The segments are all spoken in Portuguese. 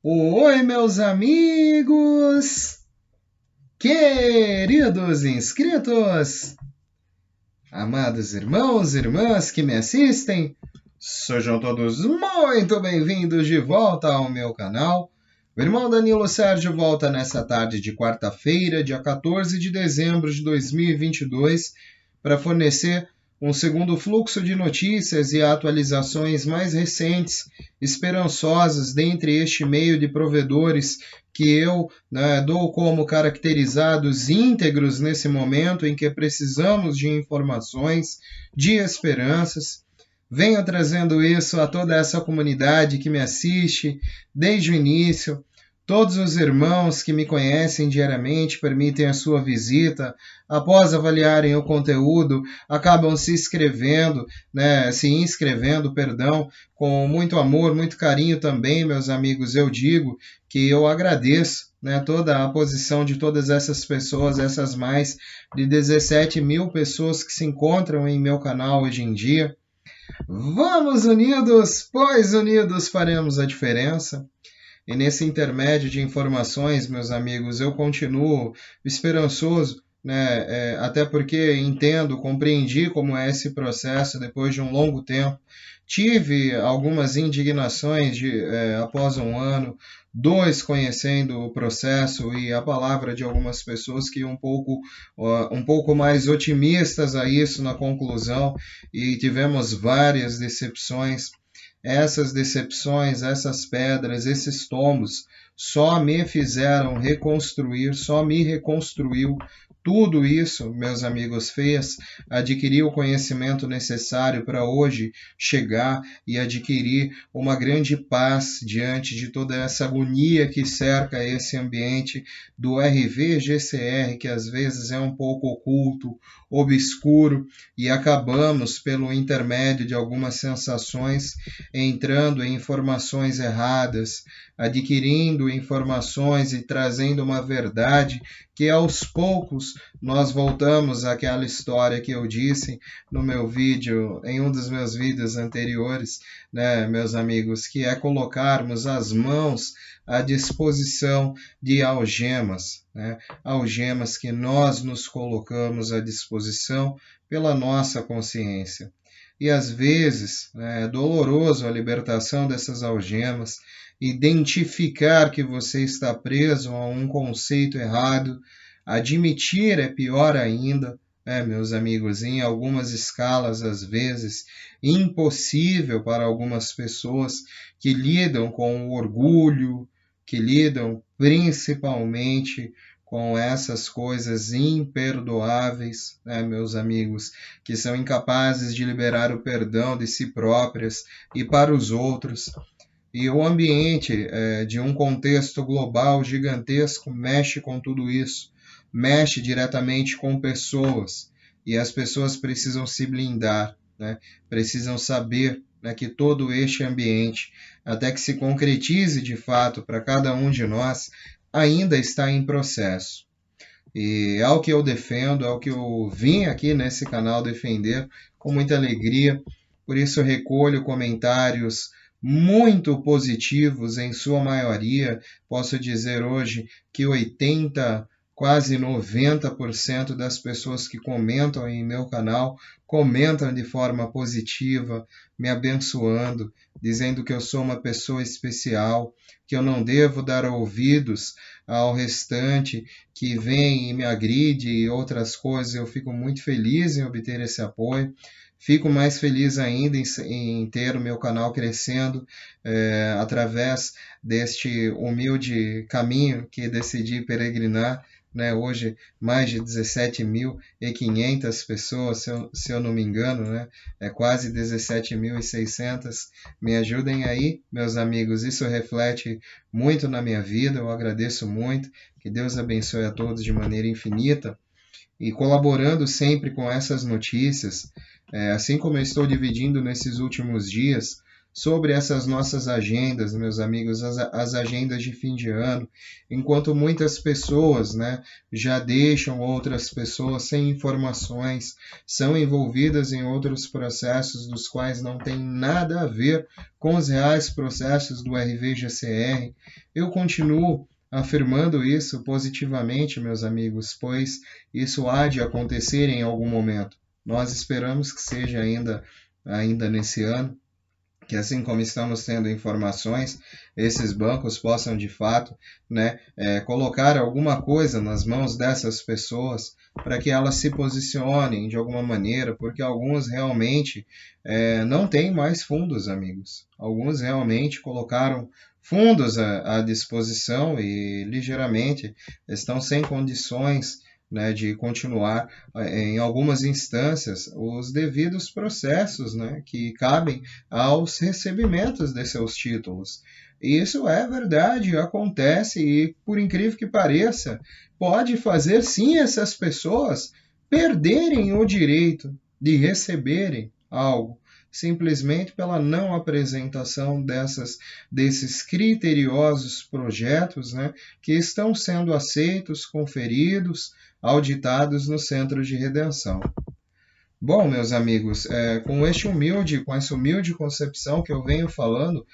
Oi, meus amigos, queridos inscritos, amados irmãos e irmãs que me assistem, sejam todos muito bem-vindos de volta ao meu canal. O irmão Danilo Sérgio volta nessa tarde de quarta-feira, dia 14 de dezembro de 2022, para fornecer um segundo fluxo de notícias e atualizações mais recentes, esperançosas dentre este meio de provedores que eu dou como caracterizados íntegros nesse momento em que precisamos de informações, de esperanças. Venho trazendo isso a toda essa comunidade que me assiste desde o início. Todos os irmãos que me conhecem diariamente permitem a sua visita, após avaliarem o conteúdo, acabam se inscrevendo, com muito amor, muito carinho também, meus amigos. Eu digo que eu agradeço toda a posição de todas essas pessoas, essas mais de 17 mil pessoas que se encontram em meu canal hoje em dia. Vamos unidos, pois unidos faremos a diferença. E nesse intermédio de informações, meus amigos, eu continuo esperançoso, até porque entendo, compreendi como é esse processo depois de um longo tempo. Tive algumas indignações após um ano, dois, conhecendo o processo e a palavra de algumas pessoas que um pouco mais otimistas a isso na conclusão, e tivemos várias decepções. Essas decepções, essas pedras, esses tombos só me fizeram reconstruir, só me reconstruiu. Tudo isso, meus amigos, fez adquirir o conhecimento necessário para hoje chegar e adquirir uma grande paz diante de toda essa agonia que cerca esse ambiente do RV-GCR, que às vezes é um pouco oculto, obscuro, e acabamos, pelo intermédio de algumas sensações, entrando em informações erradas, adquirindo informações e trazendo uma verdade que aos poucos nós voltamos àquela história que eu disse no meu vídeo, em um dos meus vídeos anteriores, meus amigos, que é colocarmos as mãos à disposição de algemas, algemas que nós nos colocamos à disposição pela nossa consciência. E às vezes é doloroso a libertação dessas algemas, identificar que você está preso a um conceito errado, admitir é pior ainda, meus amigos, em algumas escalas, às vezes, impossível para algumas pessoas que lidam com o orgulho, que lidam principalmente com essas coisas imperdoáveis, meus amigos, que são incapazes de liberar o perdão de si próprias e para os outros. E o ambiente de um contexto global gigantesco mexe com tudo isso, mexe diretamente com pessoas, e as pessoas precisam se blindar, precisam saber que todo este ambiente, até que se concretize de fato para cada um de nós, ainda está em processo. E é o que eu defendo, é o que eu vim aqui nesse canal defender com muita alegria. Por isso recolho comentários muito positivos em sua maioria. Posso dizer hoje que 80%, quase 90% das pessoas que comentam em meu canal comentam de forma positiva, me abençoando, dizendo que eu sou uma pessoa especial, que eu não devo dar ouvidos ao restante que vem e me agride e outras coisas. Eu fico muito feliz em obter esse apoio. Fico mais feliz ainda em ter o meu canal crescendo através deste humilde caminho que decidi peregrinar. Hoje, mais de 17.500 pessoas, se eu não me engano, quase 17.600. Me ajudem aí, meus amigos, isso reflete muito na minha vida, eu agradeço muito, que Deus abençoe a todos de maneira infinita, e colaborando sempre com essas notícias, assim como eu estou dividindo nesses últimos dias, sobre essas nossas agendas, meus amigos, as agendas de fim de ano, enquanto muitas pessoas, né, já deixam outras pessoas sem informações, são envolvidas em outros processos dos quais não tem nada a ver com os reais processos do RVGCR. Eu continuo afirmando isso positivamente, meus amigos, pois isso há de acontecer em algum momento. Nós esperamos que seja ainda nesse ano, que assim como estamos tendo informações, esses bancos possam de fato, né, colocar alguma coisa nas mãos dessas pessoas para que elas se posicionem de alguma maneira, porque alguns realmente não têm mais fundos, amigos. Alguns realmente colocaram fundos à disposição e ligeiramente estão sem condições, né, de continuar em algumas instâncias os devidos processos, né, que cabem aos recebimentos de seus títulos. Isso é verdade, acontece e, por incrível que pareça, pode fazer sim essas pessoas perderem o direito de receberem algo simplesmente pela não apresentação desses criteriosos projetos, né, que estão sendo aceitos, conferidos, auditados no Centro de Redenção. Bom, meus amigos, com essa humilde concepção que eu venho falando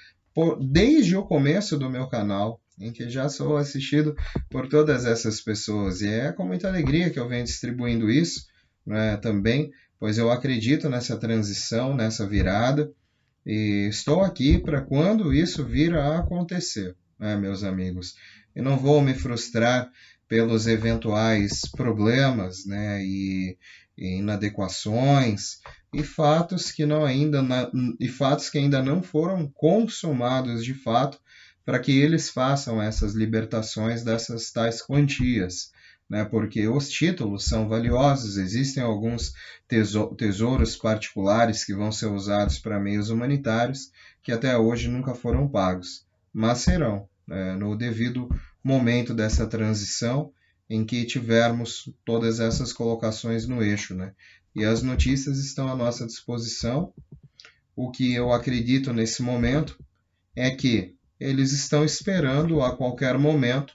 desde o começo do meu canal, em que já sou assistido por todas essas pessoas, e é com muita alegria que eu venho distribuindo isso, né, também, pois eu acredito nessa transição, nessa virada, e estou aqui para quando isso vir a acontecer, né, meus amigos. Eu não vou me frustrar pelos eventuais problemas, né, e inadequações e fatos que ainda não foram consumados de fato para que eles façam essas libertações dessas tais quantias, né? Porque os títulos são valiosos, existem alguns tesouros particulares que vão ser usados para meios humanitários que até hoje nunca foram pagos, mas serão, né, no devido momento dessa transição em que tivermos todas essas colocações no eixo, né? E as notícias estão à nossa disposição. O que eu acredito nesse momento é que eles estão esperando a qualquer momento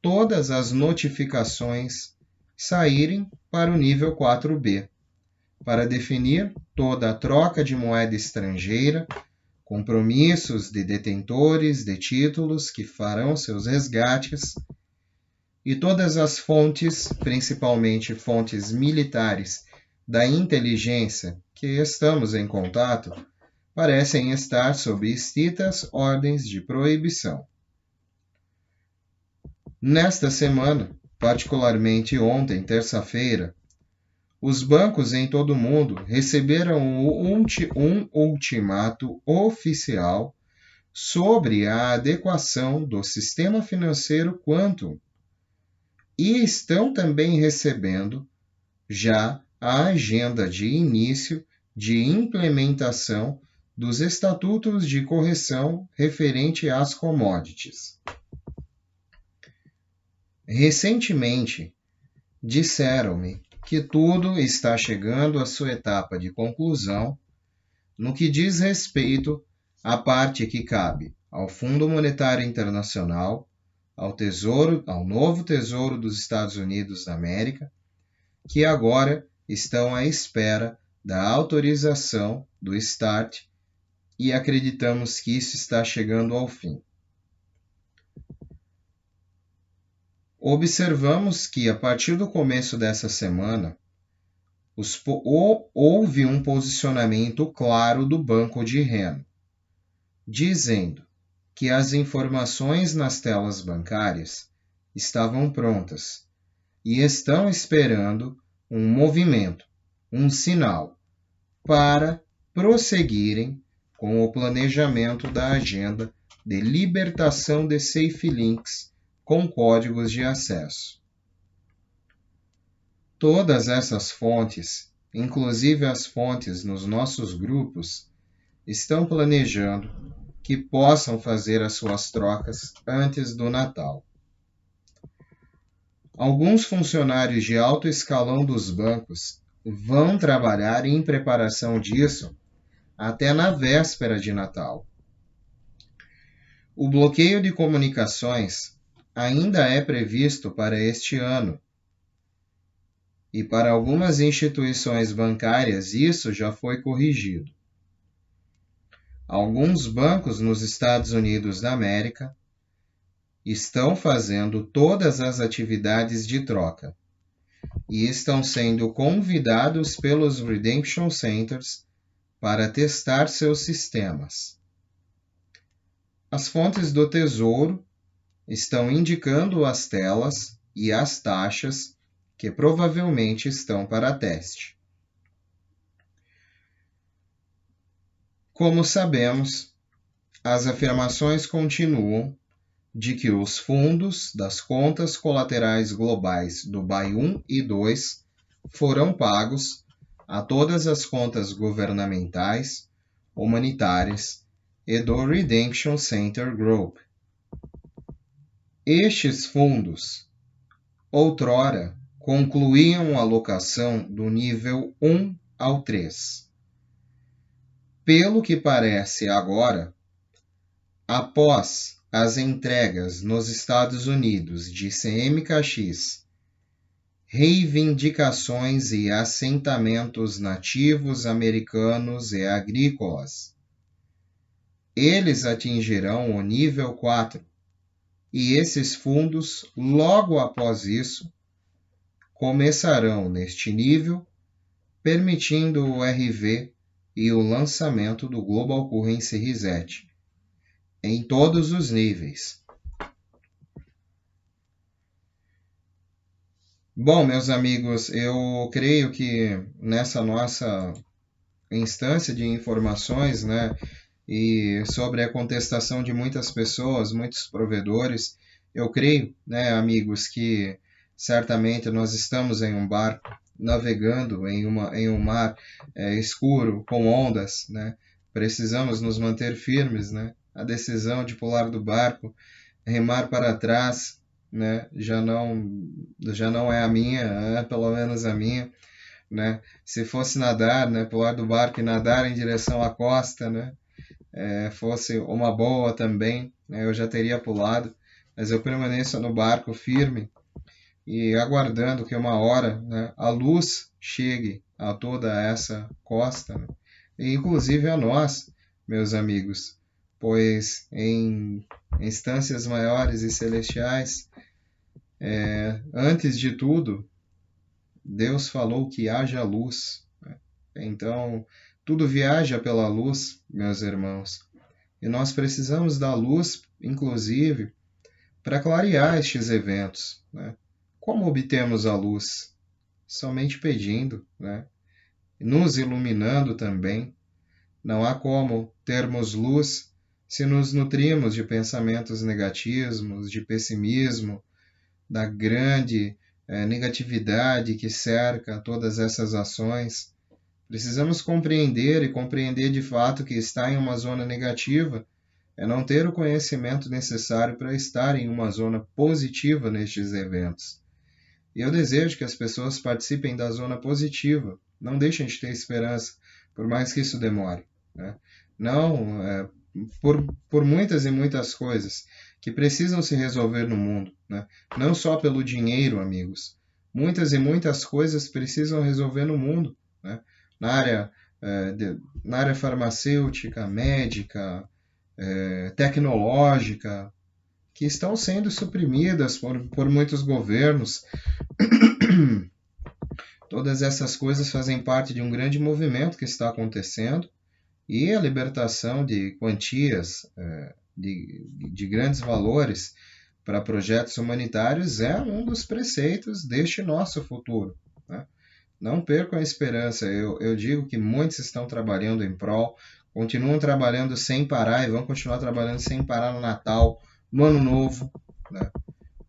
todas as notificações saírem para o nível 4B, para definir toda a troca de moeda estrangeira, compromissos de detentores de títulos que farão seus resgates e todas as fontes, principalmente fontes militares da inteligência que estamos em contato, parecem estar sob estritas ordens de proibição. Nesta semana, particularmente ontem, terça-feira, os bancos em todo o mundo receberam um ultimato oficial sobre a adequação do sistema financeiro Quantum e estão também recebendo já a agenda de início de implementação dos estatutos de correção referente às commodities. Recentemente, disseram-me que tudo está chegando à sua etapa de conclusão no que diz respeito à parte que cabe ao Fundo Monetário Internacional, ao novo Tesouro dos Estados Unidos da América, que agora estão à espera da autorização do START e acreditamos que isso está chegando ao fim. Observamos que, a partir do começo dessa semana, houve um posicionamento claro do Banco de Rennes, dizendo que as informações nas telas bancárias estavam prontas e estão esperando um movimento, um sinal, para prosseguirem com o planejamento da agenda de libertação de safe links com códigos de acesso. Todas essas fontes, inclusive as fontes nos nossos grupos, estão planejando que possam fazer as suas trocas antes do Natal. Alguns funcionários de alto escalão dos bancos vão trabalhar em preparação disso até na véspera de Natal. O bloqueio de comunicações ainda é previsto para este ano. E para algumas instituições bancárias isso já foi corrigido. Alguns bancos nos Estados Unidos da América estão fazendo todas as atividades de troca e estão sendo convidados pelos Redemption Centers para testar seus sistemas. As fontes do Tesouro estão indicando as telas e as taxas que provavelmente estão para teste. Como sabemos, as afirmações continuam de que os fundos das contas colaterais globais do BAI 1 e 2 foram pagos a todas as contas governamentais, humanitárias e do Redemption Center Group. Estes fundos, outrora, concluíam a alocação do nível 1 ao 3. Pelo que parece agora, após as entregas nos Estados Unidos de CMKX, reivindicações e assentamentos nativos americanos e agrícolas, eles atingirão o nível 4 e esses fundos, logo após isso, começarão neste nível, permitindo o RV e o lançamento do Global Currency Reset em todos os níveis. Bom, meus amigos, eu creio que nessa nossa instância de informações, né, e sobre a contestação de muitas pessoas, muitos provedores, eu creio, né, amigos, que certamente nós estamos em um barco navegando em um mar escuro, com ondas, né? Precisamos nos manter firmes, né? A decisão de pular do barco, remar para trás, né? Já não é a minha, é pelo menos a minha, né? Se fosse nadar, né? Pular do barco e nadar em direção à costa, né? Fosse uma boa também, né? Eu já teria pulado, mas eu permaneço no barco firme e aguardando que uma hora, né, a luz chegue a toda essa costa, né? E inclusive a nós, meus amigos, pois em instâncias maiores e celestiais, antes de tudo, Deus falou que haja luz, né? Então, tudo viaja pela luz, meus irmãos, e nós precisamos da luz, inclusive, para clarear estes eventos, né? Como obtemos a luz? Somente pedindo, né? Nos iluminando também. Não há como termos luz se nos nutrimos de pensamentos negativos, de pessimismo, da grande negatividade que cerca todas essas ações. Precisamos compreender e compreender de fato que estar em uma zona negativa é não ter o conhecimento necessário para estar em uma zona positiva nestes eventos. E eu desejo que as pessoas participem da zona positiva, não deixem de ter esperança, por mais que isso demore, né? Não, por muitas e muitas coisas que precisam se resolver no mundo, né? Não só pelo dinheiro, amigos. Muitas e muitas coisas precisam resolver no mundo, né? Na área farmacêutica, médica, tecnológica, que estão sendo suprimidas por muitos governos. Todas essas coisas fazem parte de um grande movimento que está acontecendo e a libertação de quantias de grandes valores para projetos humanitários é um dos preceitos deste nosso futuro, né? Não percam a esperança. Eu digo que muitos estão trabalhando em prol, continuam trabalhando sem parar e vão continuar trabalhando sem parar no Natal, no Ano Novo, né?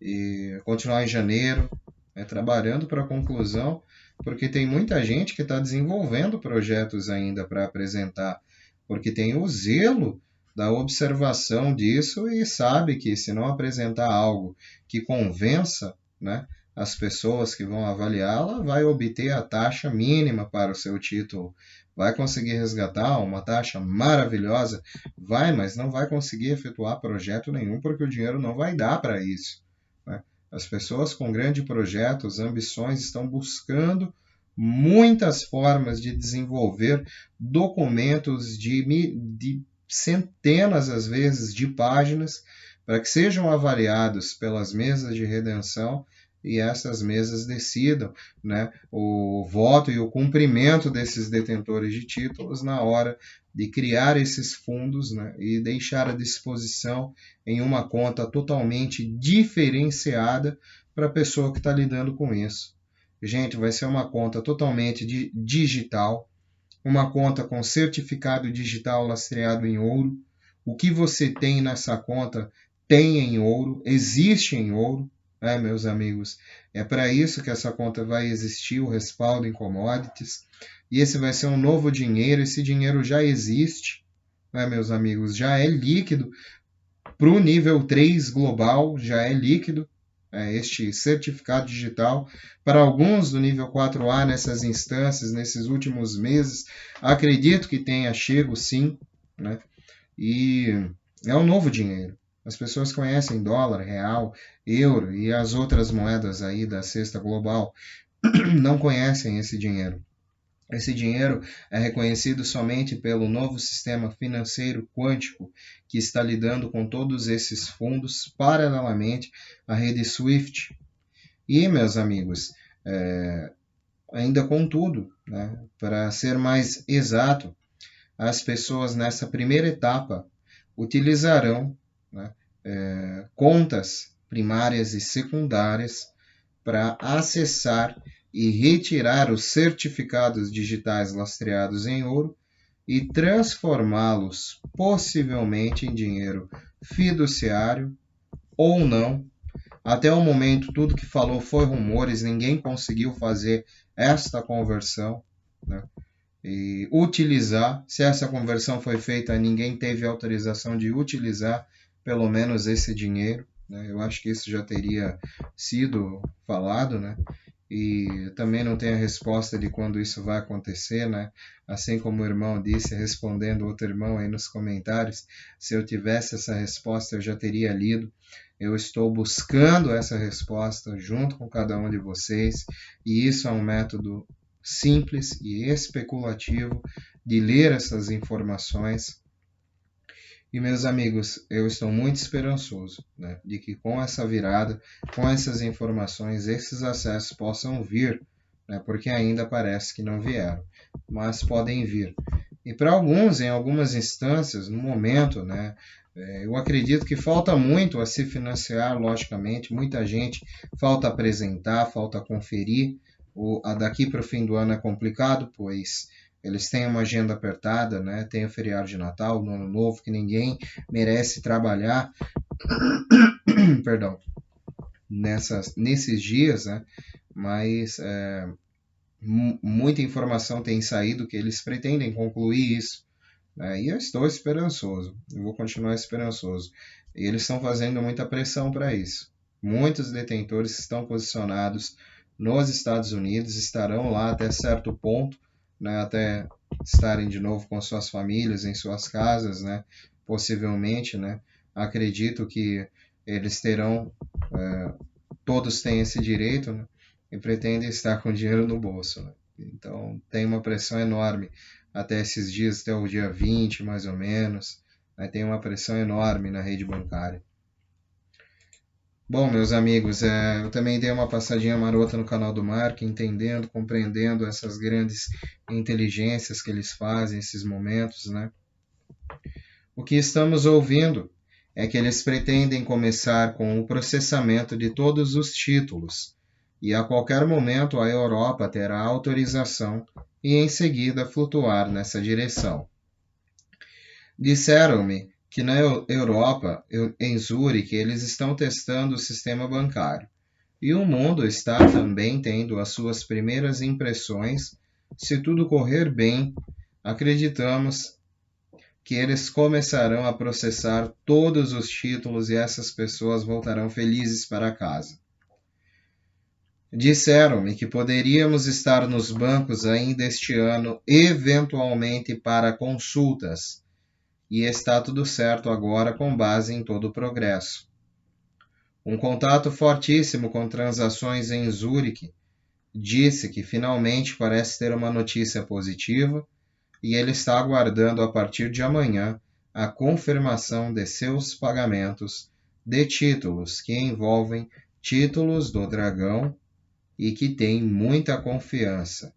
E continuar em janeiro, né? Trabalhando para a conclusão, porque tem muita gente que está desenvolvendo projetos ainda para apresentar, porque tem o zelo da observação disso e sabe que se não apresentar algo que convença, né, as pessoas que vão avaliá-la, vai obter a taxa mínima para o seu título, Vai conseguir resgatar uma taxa maravilhosa? Vai, mas não vai conseguir efetuar projeto nenhum porque o dinheiro não vai dar para isso, né? As pessoas com grandes projetos, ambições, estão buscando muitas formas de desenvolver documentos de centenas, às vezes, de páginas para que sejam avaliados pelas mesas de redenção e essas mesas decidam, né, o voto e o cumprimento desses detentores de títulos na hora de criar esses fundos, né, e deixar à disposição em uma conta totalmente diferenciada para a pessoa que está lidando com isso. Gente, vai ser uma conta totalmente digital, uma conta com certificado digital lastreado em ouro. O que você tem nessa conta tem em ouro, existe em ouro, né, meus amigos? É para isso que essa conta vai existir, o respaldo em commodities. E esse vai ser um novo dinheiro, esse dinheiro já existe, né, meus amigos? Já é líquido para o nível 3 global, já é líquido este certificado digital. Para alguns do nível 4A nessas instâncias, nesses últimos meses, acredito que tenha chego sim, né? E é um novo dinheiro. As pessoas conhecem dólar, real, euro e as outras moedas aí da cesta global, não conhecem esse dinheiro. Esse dinheiro é reconhecido somente pelo novo sistema financeiro quântico, que está lidando com todos esses fundos paralelamente à rede SWIFT. E, meus amigos, ainda contudo, né, para ser mais exato, as pessoas nessa primeira etapa utilizarão, né, contas primárias e secundárias para acessar e retirar os certificados digitais lastreados em ouro e transformá-los possivelmente em dinheiro fiduciário ou não. Até o momento, tudo que falou foi rumores, ninguém conseguiu fazer esta conversão, né? E utilizar, se essa conversão foi feita, ninguém teve autorização de utilizar pelo menos esse dinheiro, né? Eu acho que isso já teria sido falado, né? E também não tem a resposta de quando isso vai acontecer, né? Assim como o irmão disse, respondendo outro irmão aí nos comentários, se eu tivesse essa resposta eu já teria lido. Eu estou buscando essa resposta junto com cada um de vocês, e isso é um método simples e especulativo de ler essas informações. E, meus amigos, eu estou muito esperançoso, né, de que com essa virada, com essas informações, esses acessos possam vir, né, porque ainda parece que não vieram, mas podem vir. E para alguns, em algumas instâncias, no momento, né, eu acredito que falta muito a se financiar, logicamente, muita gente falta apresentar, falta conferir. Daqui para o fim do ano é complicado, pois eles têm uma agenda apertada, né? Tem o feriado de Natal, no Ano Novo, que ninguém merece trabalhar, perdão, nesses dias, né? Mas muita informação tem saído que eles pretendem concluir isso. E eu estou esperançoso, eu vou continuar esperançoso. E eles estão fazendo muita pressão para isso. Muitos detentores estão posicionados nos Estados Unidos, estarão lá até certo ponto, né, até estarem de novo com suas famílias, em suas casas, né, possivelmente, né. Acredito que eles terão, todos têm esse direito, né, e pretendem estar com dinheiro no bolso, né. Então tem uma pressão enorme até esses dias, até o dia 20 mais ou menos, né, tem uma pressão enorme na rede bancária. Bom, meus amigos, eu também dei uma passadinha marota no canal do Mark, entendendo, compreendendo essas grandes inteligências que eles fazem, esses momentos, né? O que estamos ouvindo é que eles pretendem começar com o processamento de todos os títulos, e a qualquer momento a Europa terá autorização e em seguida flutuar nessa direção. Disseram-me que na Europa, em Zurique, eles estão testando o sistema bancário. E o mundo está também tendo as suas primeiras impressões. Se tudo correr bem, acreditamos que eles começarão a processar todos os títulos e essas pessoas voltarão felizes para casa. Disseram-me que poderíamos estar nos bancos ainda este ano, eventualmente para consultas, e está tudo certo agora com base em todo o progresso. Um contato fortíssimo com transações em Zurique disse que finalmente parece ter uma notícia positiva e ele está aguardando a partir de amanhã a confirmação de seus pagamentos de títulos que envolvem títulos do Dragão e que tem muita confiança.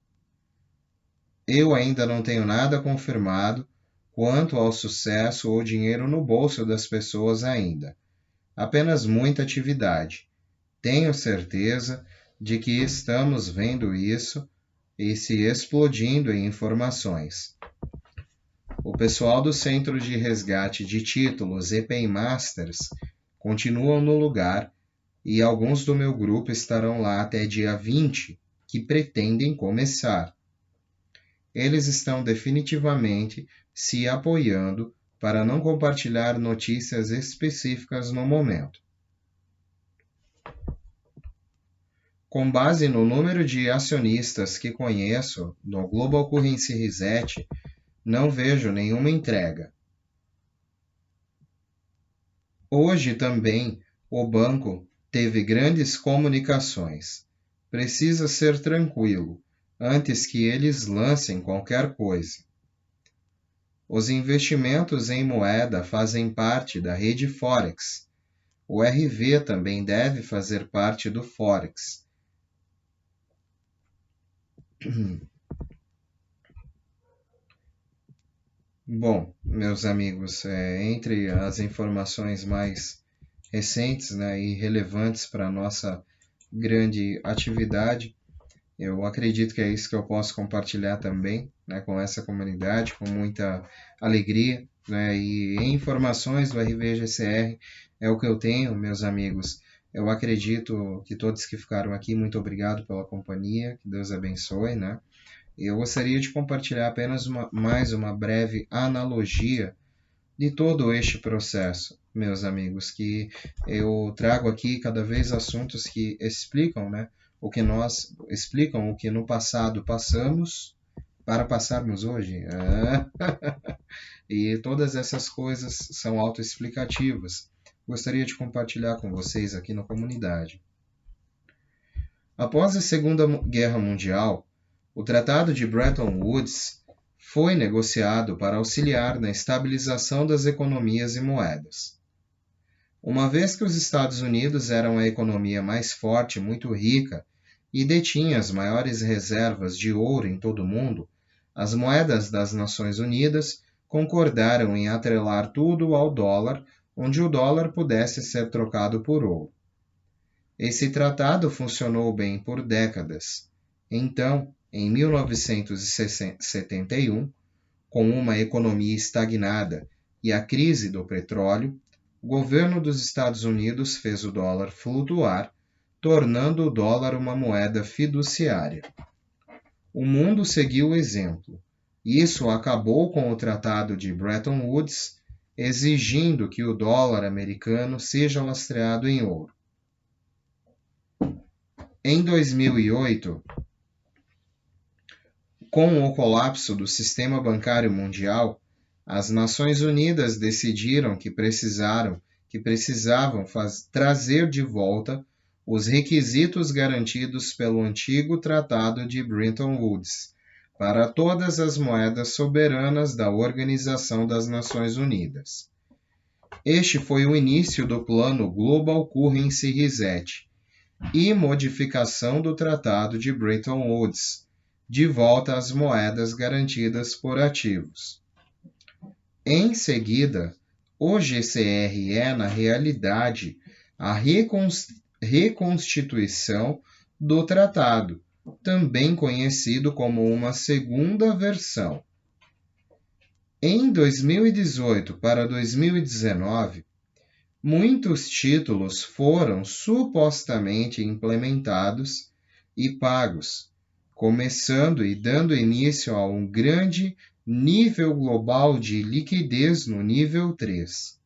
Eu ainda não tenho nada confirmado quanto ao sucesso ou dinheiro no bolso das pessoas ainda. Apenas muita atividade. Tenho certeza de que estamos vendo isso e se explodindo em informações. O pessoal do Centro de Resgate de Títulos e Paymasters continuam no lugar e alguns do meu grupo estarão lá até dia 20, que pretendem começar. Eles estão definitivamente se apoiando para não compartilhar notícias específicas no momento. Com base no número de acionistas que conheço no Global Currency Reset, não vejo nenhuma entrega. Hoje também o banco teve grandes comunicações. Precisa ser tranquilo antes que eles lancem qualquer coisa. Os investimentos em moeda fazem parte da rede Forex. O RV também deve fazer parte do Forex. Bom, meus amigos, entre as informações mais recentes, né, e relevantes para a nossa grande atividade, eu acredito que é isso que eu posso compartilhar também, né, com essa comunidade, com muita alegria, né, e informações do RVGCR é o que eu tenho, meus amigos. Eu acredito que todos que ficaram aqui, muito obrigado pela companhia, que Deus abençoe, né? Eu gostaria de compartilhar apenas mais uma breve analogia de todo este processo, meus amigos, que eu trago aqui cada vez assuntos que explicam, né, explicam o que no passado passamos para passarmos hoje. E todas essas coisas são autoexplicativas. Gostaria de compartilhar com vocês aqui na comunidade. Após a Segunda Guerra Mundial, o Tratado de Bretton Woods foi negociado para auxiliar na estabilização das economias e moedas. Uma vez que os Estados Unidos eram a economia mais forte e muito rica e detinha as maiores reservas de ouro em todo o mundo, as moedas das Nações Unidas concordaram em atrelar tudo ao dólar, onde o dólar pudesse ser trocado por ouro. Esse tratado funcionou bem por décadas. Então, em 1971, com uma economia estagnada e a crise do petróleo, o governo dos Estados Unidos fez o dólar flutuar, tornando o dólar uma moeda fiduciária. O mundo seguiu o exemplo. Isso acabou com o Tratado de Bretton Woods, exigindo que o dólar americano seja lastreado em ouro. Em 2008, com o colapso do sistema bancário mundial, as Nações Unidas decidiram que precisavam trazer de volta os requisitos garantidos pelo antigo Tratado de Bretton Woods para todas as moedas soberanas da Organização das Nações Unidas. Este foi o início do plano Global Currency Reset e modificação do Tratado de Bretton Woods, de volta às moedas garantidas por ativos. Em seguida, o GCR é, na realidade, a reconstituição do tratado, também conhecido como uma segunda versão. Em 2018 para 2019, muitos títulos foram supostamente implementados e pagos, começando e dando início a um grande nível global de liquidez no nível 3.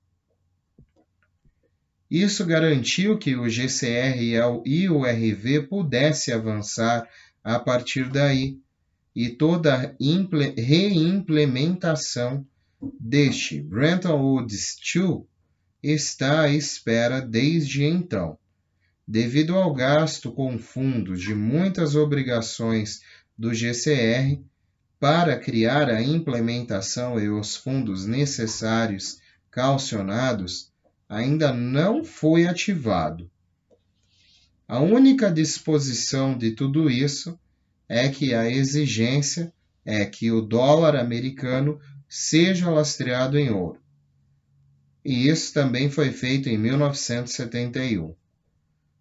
Isso garantiu que o GCR e o RV pudesse avançar a partir daí, e toda a reimplementação deste Bretton Woods II está à espera desde então. Devido ao gasto com fundos de muitas obrigações do GCR para criar a implementação e os fundos necessários calcionados, ainda não foi ativado. A única disposição de tudo isso é que a exigência é que o dólar americano seja lastreado em ouro. E isso também foi feito em 1971.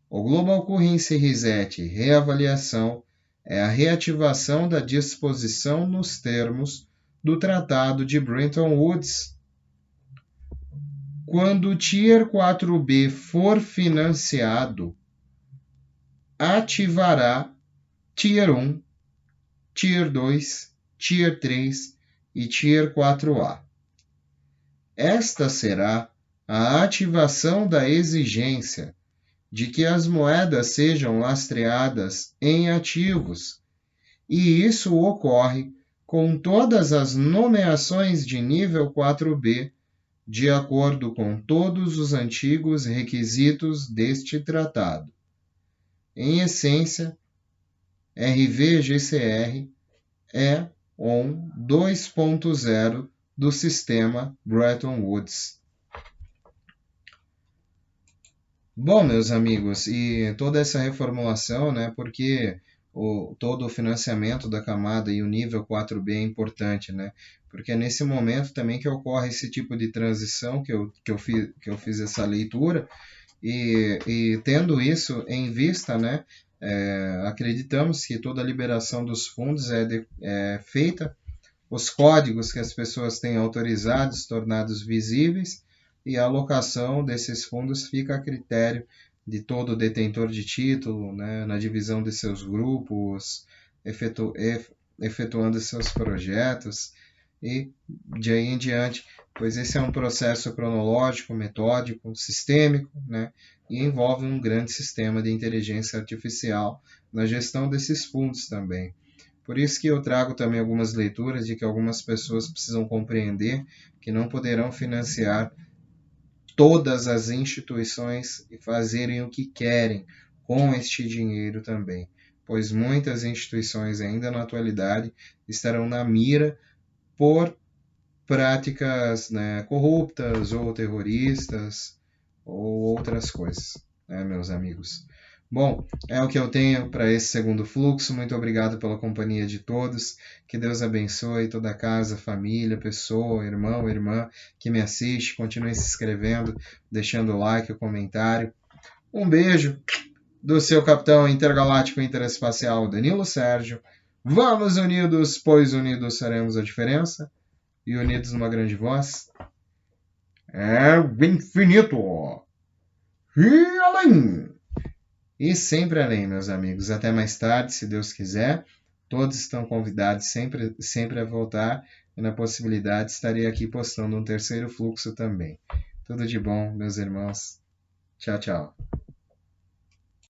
O Global Currency Reset reavaliação é a reativação da disposição nos termos do Tratado de Bretton Woods. Quando o Tier 4B for financiado, ativará Tier 1, Tier 2, Tier 3 e Tier 4A. Esta será a ativação da exigência de que as moedas sejam lastreadas em ativos, e isso ocorre com todas as nomeações de nível 4B, de acordo com todos os antigos requisitos deste tratado. Em essência, RV-GCR é um 2.0 do sistema Bretton Woods. Bom, meus amigos, e toda essa reformulação, né, porque todo o financiamento da camada e o nível 4B é importante, né, porque é nesse momento também que ocorre esse tipo de transição que eu fiz essa leitura, e tendo isso em vista, né, acreditamos que toda a liberação dos fundos é feita, os códigos que as pessoas têm autorizados, tornados visíveis, e a alocação desses fundos fica a critério de todo detentor de título, né, na divisão de seus grupos, efetuando seus projetos e de aí em diante, pois esse é um processo cronológico, metódico, sistêmico, né, e envolve um grande sistema de inteligência artificial na gestão desses fundos também. Por isso que eu trago também algumas leituras de que algumas pessoas precisam compreender que não poderão financiar todas as instituições e fazerem o que querem com este dinheiro também, pois muitas instituições ainda na atualidade estarão na mira por práticas, né, corruptas ou terroristas ou outras coisas, né, meus amigos. Bom, é o que eu tenho para esse segundo fluxo. Muito obrigado pela companhia de todos. Que Deus abençoe toda a casa, família, pessoa, irmão, irmã que me assiste. Continue se inscrevendo, deixando o like, o comentário. Um beijo do seu capitão intergaláctico interespacial Danilo Sérgio. Vamos unidos, pois unidos faremos a diferença. E unidos numa grande voz. É o infinito. E além. E sempre além, meus amigos. Até mais tarde, se Deus quiser. Todos estão convidados sempre a voltar. E na possibilidade estarei aqui postando um terceiro fluxo também. Tudo de bom, meus irmãos. Tchau, tchau.